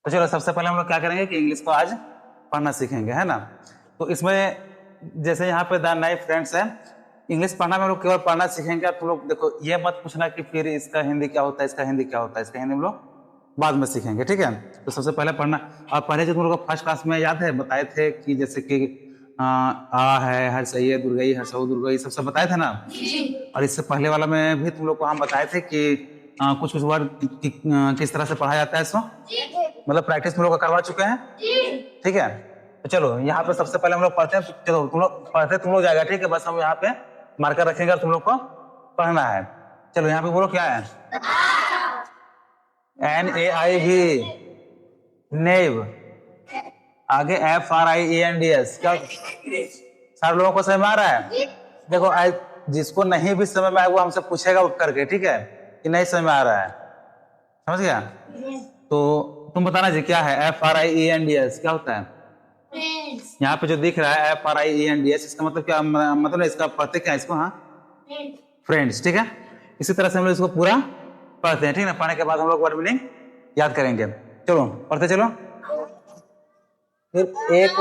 तो चलो सबसे पहले हम लोग क्या करेंगे कि इंग्लिश को आज पढ़ना सीखेंगे, है ना। तो इसमें जैसे यहाँ पे द नाइस फ्रेंड्स है, इंग्लिश पढ़ना में हम लोग केवल पढ़ना सीखेंगे। तुम लोग देखो ये मत पूछना कि फिर इसका हिंदी क्या होता है, इसका हिंदी क्या होता है, इसका हिंदी हम लोग बाद में सीखेंगे, ठीक है। तो सबसे पहले पढ़ना। और पहले जो तुम लोग को फर्स्ट क्लास में याद है बताए थे कि जैसे कि आ है, हर सही है, दुर्गई, हर सऊ दुर्गई, सब बताए थे ना। और इससे पहले वाला में भी तुम लोग को हम बताए थे कि कुछ कुछ वर्ड किस तरह से पढ़ा जाता है इसको, मतलब प्रैक्टिस तुम लोग का करवा चुके हैं, ठीक है। तो चलो यहाँ पे सबसे पहले हम लोग पढ़ते हैं। चलो तुम लोग पढ़ते तुम लोग जाएगा, ठीक है। बस हम यहाँ पे मार्कर रखेंगे और तुम लोग को पढ़ना है। चलो यहाँ पे बोलो क्या है, NAIV, नेव। आगे FRIENDS, क्या सारे लोगों को समझ में आ रहा है? देखो जिसको नहीं भी समझ में आए वो हमसे पूछेगा उठ करके, ठीक है, कि नहीं समझ में आ रहा है, समझ गया। तो तुम बताना जी क्या है FRIENDS, क्या होता है? यहाँ पे जो दिख रहा है FRIENDS, इसका मतलब क्या, मतलब इसका पढ़ते क्या है इसको? हाँ, फ्रेंड्स, ठीक है। इसी तरह से हम लोग इसको पूरा पढ़ते हैं, ठीक है ना। पढ़ने के बाद हम लोग वर्ड मीनिंग याद करेंगे। चलो पढ़ते चलो। फिर एक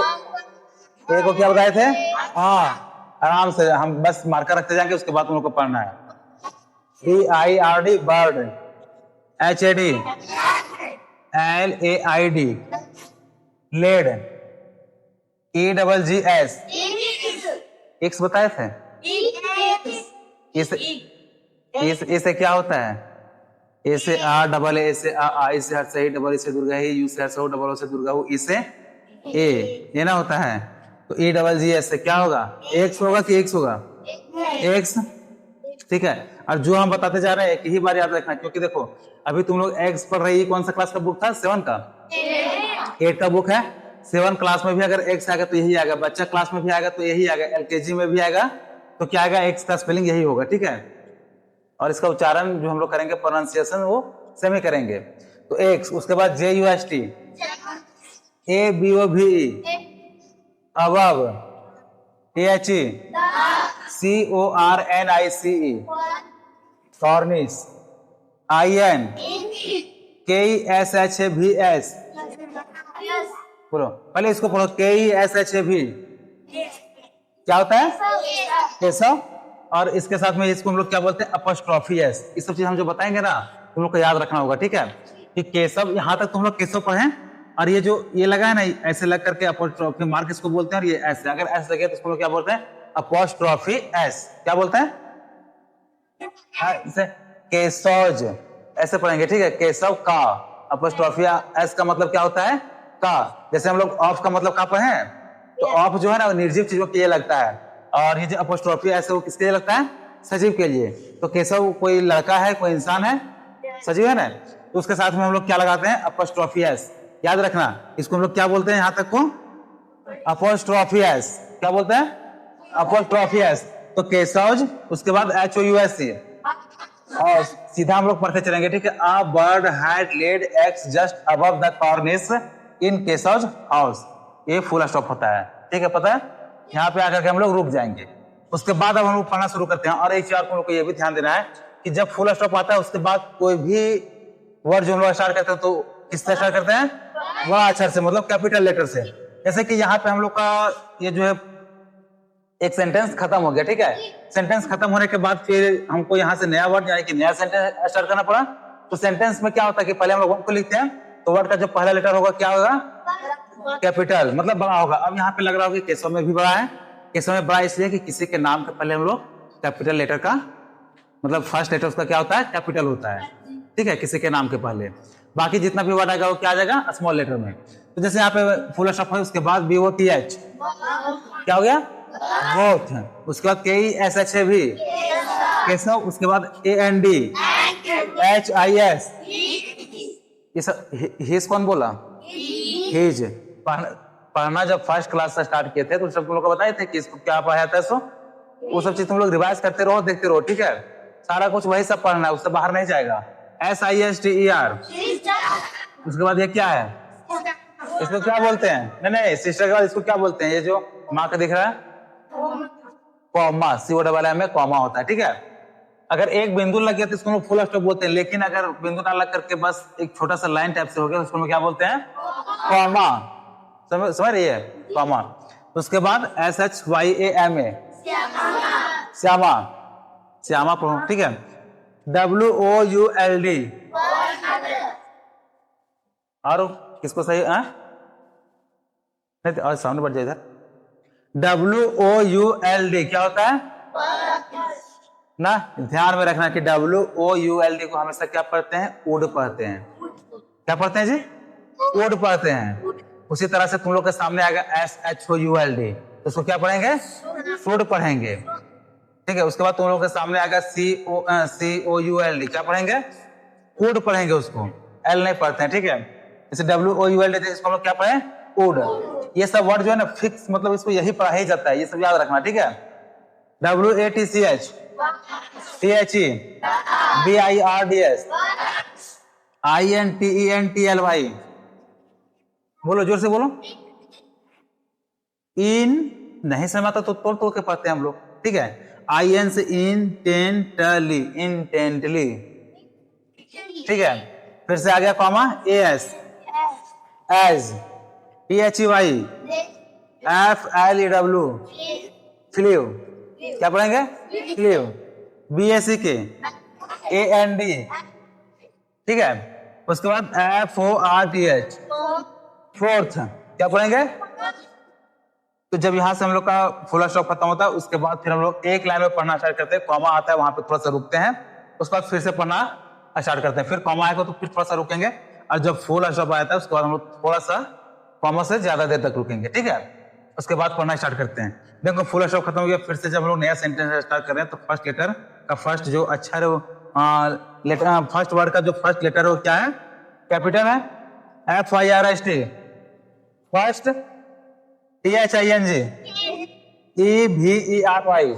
को क्या बताए थे? हाँ, आराम से हम बस मार्कर रखते जाएंगे, उसके बाद तुम लोग को पढ़ना है। BIRD, bird. HAD, LAID, laid. EGGS, eggs बताए थे। इसे क्या होता है? ए से आ, डबल ए से आ, से हर सही, डबल ए से दुर्गा ही, यू से हर सौ, डबल ओ से दुर्गा हूँ, ई से ए, ये ना होता है। तो EGGS से क्या होगा? एक्स होगा कि एक्स होगा? एक्स, ठीक है। और जो हम बताते जा रहे हैं एक ही बार याद रखना, क्योंकि देखो अभी तुम लोग एक्स पढ़ रही, कौन सा क्लास का बुक था? 7 का, 8 का बुक है। 7 क्लास में भी अगर एक्स आएगा तो यही आएगा, बच्चा क्लास में भी आएगा तो यही आएगा, LKG में भी आएगा तो क्या आएगा? एक्स का स्पेलिंग यही होगा, ठीक है। और इसका उच्चारण जो हम लोग करेंगे, प्रोनाउंसिएशन, वो सेम ही करेंगे। तो एक्स, उसके बाद JUST, ABOVE, above, THE, CORNICE, कॉर्निस, IN, KESHAVS, बोलो पहले इसको पढ़ो, KESHAV, क्या होता है? केशव। और इसके साथ में इसको हम लोग क्या बोलते हैं? Apostrophe S. इस सब चीज हम जो बताएंगे ना तुम लोग को याद रखना होगा, ठीक है। कि केशव, यहाँ तक तुम लोग केशव पढ़े, और ये जो ये लगा है ना ऐसे लग करके अपॉस्ट्रोफी मार्क इसको बोलते हैं, और ये ऐसे अगर ऐसे लगे तो इसको क्या बोलते हैं? Apostrophe S. क्या बोलते हैं? केशौज, ऐसे पढ़ेंगे, ठीक है। केशव का, अपॉस्ट्रोफी एस का मतलब क्या होता है? का। जैसे हम लोग ऑफ का मतलब का पढ़े, तो ऑफ जो है ना निर्जीव चीजों के लिए लगता है, और ये जो अपॉस्ट्रोफी एस वो किसके लिए लगता है? सजीव के लिए। तो केशव कोई लड़का है, कोई इंसान है, सजीव है ना, तो उसके साथ में हम लोग क्या लगाते हैं? Apostrophe S. याद रखना, इसको हम लोग क्या बोलते हैं? यहाँ तक को अपॉस्ट्रोफी एस, क्या बोलते हैं? Apostrophe S. तो केशौज, उसके बाद HOUS, और सीधा हम लोग पढ़ते चलेंगे, ठीक है। A bird had laid eggs just above the cornice in Keshav's house. ये फुल स्टॉप होता है, ठीक है, पता है। यहाँ पे आकर के हम लोग रुक जाएंगे, उसके बाद अब हम लोग पढ़ना शुरू करते हैं। और एक चीज तुम लोग को ये भी ध्यान देना है कि जब फुल स्टॉप आता है उसके बाद कोई भी वर्ड जो हम लोग स्टार्ट करते हैं तो किससे स्टार्ट करते हैं? वह अक्षर से, मतलब कैपिटल लेटर से। जैसे कि यहाँ पे हम लोग का ये जो है एक सेंटेंस खत्म हो गया, ठीक है। सेंटेंस खत्म होने के बाद फिर हमको यहाँ से नया वर्ड यानी कि नया सेंटेंस स्टार्ट करना पड़ा। तो सेंटेंस में क्या होता है कि पहले हम लोग वर्ड को लिखते हैं, तो वर्ड का जो पहला लेटर होगा क्या होगा? कैपिटल, मतलब बड़ा होगा। अब यहाँ पे लग रहा होगा केशव में भी बड़ा है। केशव में बड़ा इसलिए कि किसी के नाम के पहले हम लोग कैपिटल लेटर का, मतलब फर्स्ट लेटर उसका क्या होता है? कैपिटल होता है, ठीक है, किसी के नाम के पहले। बाकी जितना भी वर्ड आएगा वो क्या आ जाएगा? स्मॉल लेटर में। तो जैसे यहाँ पे फुल स्टॉप है, उसके बाद BOTH, क्या हो गया? बोथ। उसके बाद KESHAV, केशव। उसके बाद AND, HIS, ये सब हिज कौन बोला? हिज। पढ़ना जब फर्स्ट क्लास से स्टार्ट किए थे तो सब तुम लोग को बताए थे कि इसको क्या पढ़ाया था, सो वो सब चीज तुम लोग रिवाइज करते रहो, देखते रहो, ठीक है। सारा कुछ वही सब पढ़ना है, उससे बाहर नहीं जाएगा। SISTER। उसके बाद ये क्या है? इसको क्या बोलते हैं? नहीं, सिस्टर के बाद इसको क्या बोलते हैं? ये जो माँ का दिख रहा है, कॉमा, COMMA में कॉमा होता है, ठीक है। अगर एक बिंदु लग गया तो इसको हम लोग फुल स्टॉप बोलते हैं, लेकिन अगर बिंदु ना लग करके बस एक छोटा सा लाइन टाइप से हो गया तो उसको हम क्या बोलते हैं? कॉमा। समझ रही है? कॉमा। उसके बाद SHYAMA, श्यामा, श्यामा प्रोनाउन, ठीक है। WOULD, और किसको सही है? नहीं और सामने बढ़ जाए इधर। WOULD क्या होता है ना? ध्यान में रखना कि WOULD को हमेशा क्या पढ़ते हैं? वुड पढ़ते हैं। क्या पढ़ते हैं जी? वुड पढ़ते हैं। उसी तरह से तुम लोग के सामने आएगा SHOULD, तो उसको क्या पढ़ेंगे? शुड पढ़ेंगे, ठीक है। उसके बाद तुम लोग के सामने आएगा COULD, क्या पढ़ेंगे? वुड पढ़ेंगे, उसको L नहीं पढ़ते हैं, ठीक है। जैसे WOULD इसको हम लोग क्या पढ़े? वुड। ये सब वर्ड जो है ना फिक्स, मतलब इसको यही पढ़ा ही जाता है, ये सब याद रखना, ठीक है। WATCH, THE, BIRDS, INTENTLY, बोलो जोर से बोलो। इन नहीं समझ आता तो तोड़ तोड़ के पढ़ते हैं हम लोग, ठीक है। IN से इंटेंटली, इंटेंटली, ठीक है। फिर से आ गया comma AS, as, THEY, FLEW, flew, क्या पढ़ेंगे? फ्लीव। BACK, AND, ठीक है। उसके बाद FORTH, फोर्थ, क्या पढ़ेंगे? तो जब यहां से हम लोग का फुल स्टॉप खत्म होता है, उसके बाद फिर हम लोग एक लाइन में पढ़ना स्टार्ट करते हैं। कॉमा आता है वहां पे थोड़ा सा रुकते हैं, उसके बाद फिर से पढ़ना स्टार्ट करते हैं। फिर कॉमा आएगा तो फिर थोड़ा सा रुकेंगे, और जब फुल स्टॉप आता है उसके बाद हम लोग थोड़ा सा कॉमा से ज्यादा देर तक रुकेंगे, ठीक है। उसके बाद पढ़ना स्टार्ट करते हैं। देखो फुल स्टॉप खत्म हो गया, फिर से जब हम लोग नया सेंटेंस स्टार्ट कर रहे हैं तो फर्स्ट लेटर का फर्स्ट जो अक्षर है, लेटर फर्स्ट वर्ड का जो फर्स्ट लेटर है वो क्या है? कैपिटल है, FIRST, first, THING, EVERY,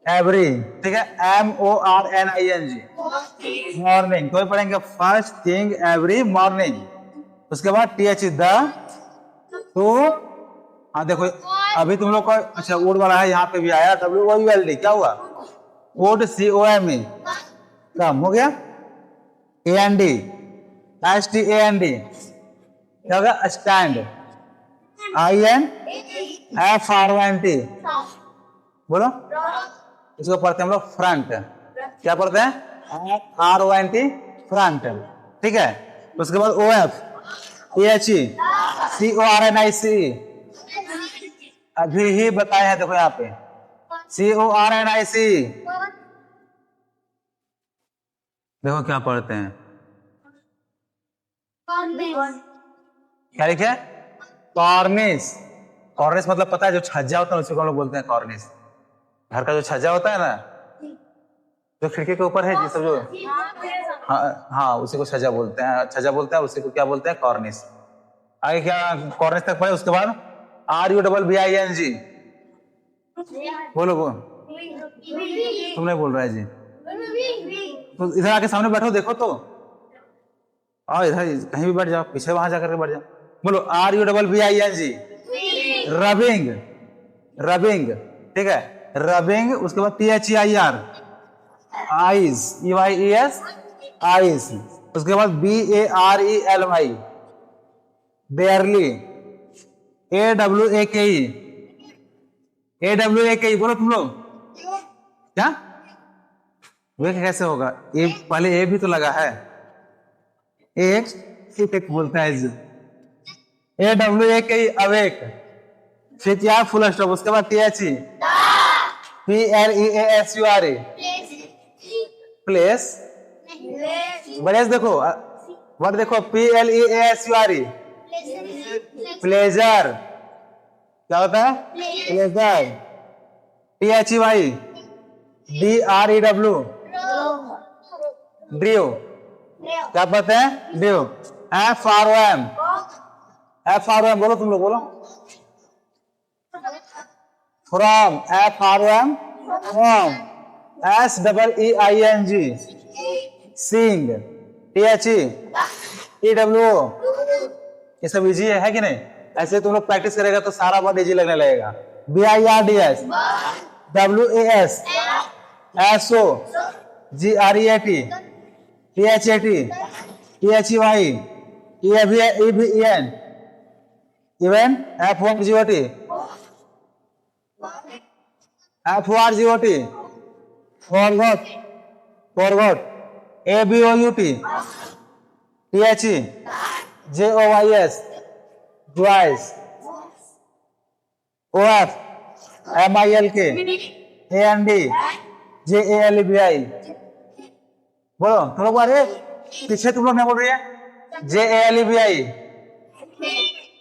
every, ठीक है। MORNING, मॉर्निंग, तो पढ़ेंगे फर्स्ट थिंग एवरी मॉर्निंग। उसके बाद TH द, तो हाँ देखो अभी तुम लोग का अच्छा वुड वाला है, यहाँ पे भी आया WOULD, क्या हुआ? वुड, COME, कम हो गया। AND, STAND, क्या होगा? स्टैंड। INFRONT, बोलो। इसको पढ़ते हैं हम लोग फ्रंट, क्या पढ़ते हैं? FRONT, फ्रंट, ठीक है। उसके बाद OF, THE, CORNIC, अभी ही बताए हैं, देखो यहाँ पे CORNIC, देखो क्या पढ़ते हैं? क्या लिखे? कॉर्निस। कॉर्निस मतलब पता है, जो छज्जा होता है उसी को हम लोग बोलते हैं कॉर्निस। घर का जो छज्जा होता है ना, जो खिड़की के ऊपर है, जी सब जो, हाँ उसी को छज्जा बोलते हैं, छज्जा बोलते हैं, उसी को क्या बोलते हैं? कॉर्निस। आगे क्या कॉर्निस तक पढ़े, उसके बाद RUBBING, बोलो बोलो, तुम नहीं बोल रहा है जी, तो इधर आके सामने बैठो, देखो तो, और इधर कहीं भी बैठ जाओ, पीछे वहां जाकर बैठ जाओ। बोलो RUBBING, रबिंग, रबिंग, ठीक है। रबिंग। उसके बाद THEIR, आइज, EYES, आइज। उसके बाद BARELY, बेयरली। AWAKE, बोलो तुम लोग, क्या वे कैसे होगा? ए पहले ए भी तो लगा है, एक बोलता है AWAKE, अवेक। फिर क्या? Full stop. उसके बाद THE, PLEASURE, प्लेस। बढ़िया देखो वर्ड, देखो PLEASURE, प्लेजर, क्या होता है? प्लेजर। THEY, DREW, ड्रीव, क्या पता है? ड्रीव। FROM, बोलो तुम लोग, बोलो। From, FROM, from. SEEING, seeing. THEEWO, ये सब इजी है कि नहीं? ऐसे तुम लोग प्रैक्टिस करेगा तो सारा वर्ड इजी लगने लगेगा। BIRDS, WAS, S O, GREAT, THAT, THEY, EVEN, even FORGOT, forgot, ABOUT, THE, JOYS, joys, OF, MILK, AND, JALEBI। बोलो तुम लोग, अरे पीछे तुम लोग नहीं बोल रही है। JALEBI,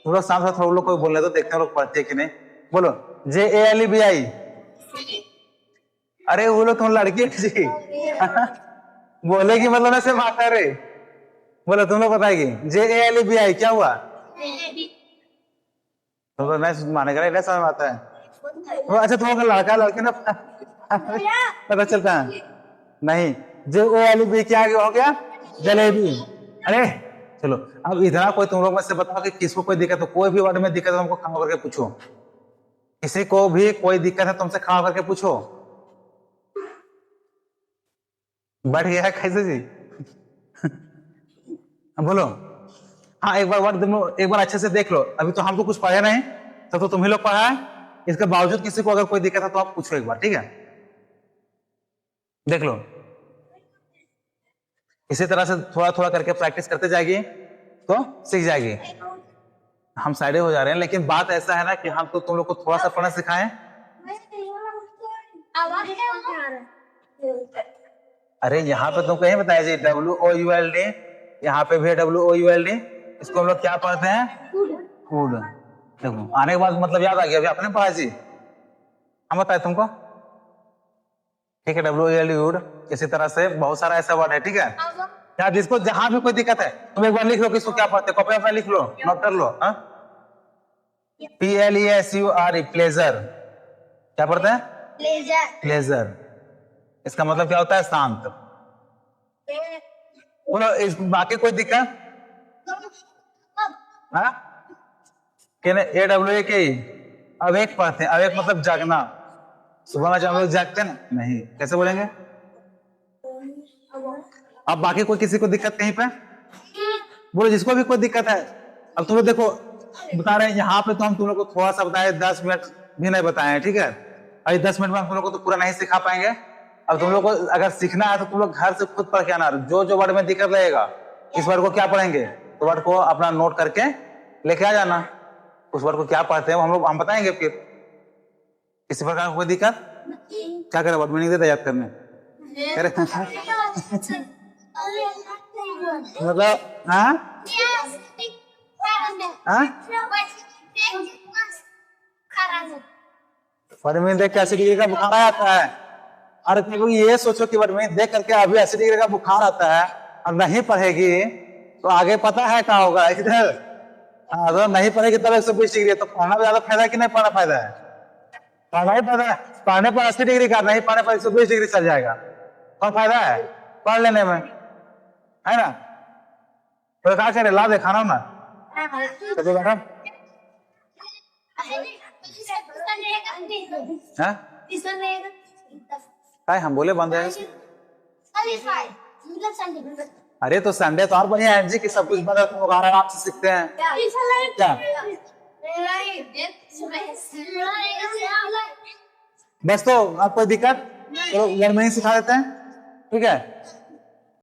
तुम लोग साथ साथ लोग कोई बोल रहे तो देखते हैं लोग पढ़ते हैं कि नहीं। बोलो JALEBI। अरे वो लोग तुम लड़की जी बोलेगी मतलब ऐसे बात कर रहे। बोलो तुम लोग बताएगी JALEBI क्या हुआ। तुम लोग नहीं मानेगा, नहीं समझ में आता है। अच्छा तुम लोग लड़का लड़के ना पता चलता है नहीं। JALEBI क्या हो गया, जलेबी। अरे चलो अब इधर कोई तुम लोग में से बताओ कि किसको कोई दिक्कत हो, कोई भी वर्ड में दिक्कत है तुमको खड़ा करके पूछो। किसी को भी कोई दिक्कत है तुमसे खड़ा करके पूछो। बैठ गया है कैसे जी बोलो। हाँ एक बार वर्ड तुम एक बार अच्छे से देख लो। अभी तो हम तो कुछ पढ़े नहीं, तो तुम ही लोग पढ़ा है। इसके बावजूद किसी को अगर कोई दिक्कत है तो आप पूछो एक बार, ठीक है। देख लो इसी तरह से थोड़ा थोड़ा करके प्रैक्टिस करते जाएगी तो सीख जाएगी। हम साइडे हो जा रहे हैं, लेकिन बात ऐसा है ना कि हम तो तुम लोग को थोड़ा सा पढ़ना सिखाएं। अरे यहाँ पे तुमको यही बताया जी WOULD, यहाँ पे भी WOULD। इसको हम लोग क्या पढ़ते हैं, फूड। देखो आने के बाद मतलब याद आ गया, अभी आपने पढ़ा जी, हम बताए तुमको, ठीक है। WOULD इसी तरह से बहुत सारा ऐसा वर्ड है, ठीक है। क्या जिसको जहां भी कोई दिक्कत है तुम एक बार लिख लो कि इसको क्या पढ़ते, कॉपी पे लिख लो, नोट कर लो। PLESURE, pleasure. क्या पढ़ते हैं, प्लेजर। इसका मतलब क्या होता है, शांत। बोलो इस बाकी कोई दिक्कत AWAK। अवेक पढ़ते हैं, अवेक मतलब जागना। सुबह में जब हम लोग जागते हैं ना, नहीं कैसे बोलेंगे। अब बाकी कोई किसी को दिक्कत कहीं पे बोलो, जिसको भी कोई दिक्कत है। अब तुम लोग देखो बता रहे हैं यहाँ पे, तो हम तुम लोग को थोड़ा सा बताए, 10 मिनट भी नहीं बताए, ठीक है। अभी 10 मिनट में हम तुम लोग को तो पूरा नहीं सिखा पाएंगे। अब तुम लोग को अगर सीखना है तो तुम लोग घर से खुद पढ़ के आना। जो जो वर्ड में दिक्कत रहेगा इस वर्ड को क्या पढ़ेंगे, तो वर्ड को अपना नोट करके लेके आ जाना। उस वर्ड को क्या पढ़ते हैं हम बताएंगे। फिर किसी प्रकार कोई दिक्कत क्या करे, वर्ड मीनिंग देता याद करने मतलब वर्ड मीनिंग देख के एसिडिटी का बुखार आता है। अरे तुम ये सोचो कि वर्ड मीनिंग देख करके अभी एसिडिटी का बुखार आता है और नहीं पढ़ेगी तो आगे पता है क्या होगा इधर। तो नहीं पढ़ेगी तब 120 डिग्री, तो पढ़ना ज्यादा फायदा है कि नहीं पढ़ना फायदा है, पढ़ना ही फायदा है। पढ़ने पर 80 डिग्री का, नहीं पढ़ने पर 120 डिग्री चल जाएगा। कौन फायदा है पढ़ लेने में, है ना। तो क्या करे, ला दे खाना ना तो बेटा। हम बोले बंद है। अरे तो संडे तो और बढ़िया है जी कि सब कुछ बंद है, तुम लोग आराम से सीखते हैं क्या। बस तो आप कोई दिक्कत तो वर्ड मीनिंग सिखा देते हैं, ठीक है।